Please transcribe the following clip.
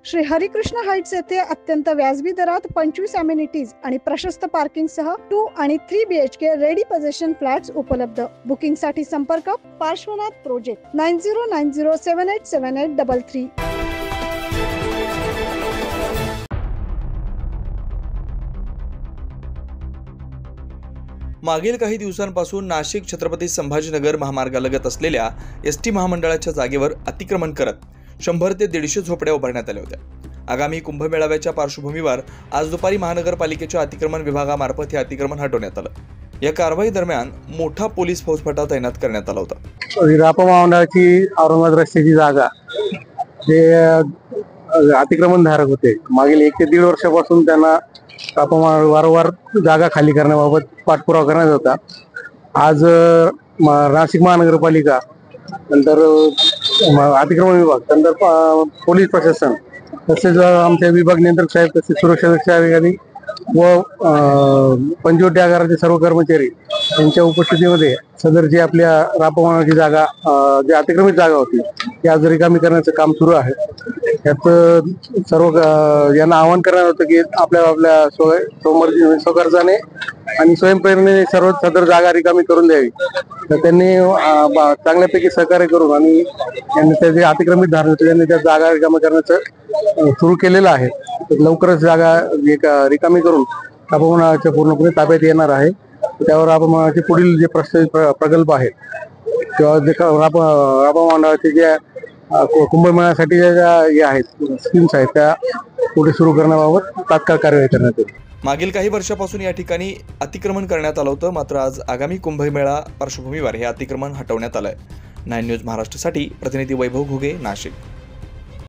Shri Harikrishna Heights येथे अत्यंत व्याजबी दरात 25 अमेनिटीज आणि प्रशस्त पार्किंग सह 2 आणि 3 BHK रेडी पोझिशन फ्लॅट्स उपलब्ध। बुकिंग साठी संपर्क पार्श्वनाथ प्रोजेक्ट 9090787833। मागील काही दिवसांपासून नाशिक छत्रपती संभाजीनगर महामार्गालगत असलेल्या एसटी महामंडळाच्या जागेवर अतिक्रमण करत 100 ते 150 झोपड्या उभारण्यात आल्या होत्या। आगामी कुंभमेळाव्याच्या पार्श्वभूमीवर आज दुपारी महानगरपालिकेच्या अतिक्रमण विभागामार्फत हे अतिक्रमण हटवण्यात आलं। या कारवाई दरम्यान मोठा पोलीस फौजफाटा तैनात करण्यात आला होता। रापा महामंडळाची औरंगाबाद रस्त्याची जागा जे अतिक्रमणधारक होते, मागील 1 ते 1.5 वर्षापासून त्यांना वारंवार जागा खाली करण्याबाबत पाठपुरावा करण्यात होता। आज नाशिक महानगरपालिका, नंतर अतिक्रमण विभाग, नंतर पोलीस प्रशासन, तसेच आमचे विभाग नियंत्रक साहेब, तसेच सुरक्षा अधिकारी व पंचवटी आगाराचे सर्व कर्मचारी यांच्या उपस्थितीमध्ये सदर जी आपल्या रापा महामंडळाची जागा जी अतिक्रमित जागा होती ती आज रिकामी करण्याचं काम सुरू आहे। यात सर्व यांना आवाहन करण्यात होतं की आपल्या स्वखर्चाने आणि स्वयंप्रेरणेने सर्व सदर जागा रिकामी करून द्यावी। तर त्यांनी चांगल्यापैकी सहकार्य करून आणि त्याचे अतिक्रमित धारण त्यांनी त्या जागा रिकामी करण्याचं सुरू केलेलं आहे। लवकरच जागा रिकामी करून रापा महामंडळाच्या पूर्णपणे ताब्यात येणार आहे। त्यावर रापा महामंडळाचे पुढील जे प्रस्तावित प्रकल्प आहेत किंवा जे रापा महामंडळाचे जे कुंभमेळ्यासाठी ज्या आहेत स्कीम्स आहेत त्या पुढे सुरू करण्याबाबत तात्काळ कार्यवाही करण्यात येईल। मागील काही वर्षापासून या ठिकाणी अतिक्रमण करण्यात आलं होतं, मात्र आज आगामी कुंभमेळा पार्श्वभूमीवर हे अतिक्रमण हटवण्यात आलंय। 9 न्यूज महाराष्ट्रासाठी प्रतिनिधी वैभव घुगे, नाशिक।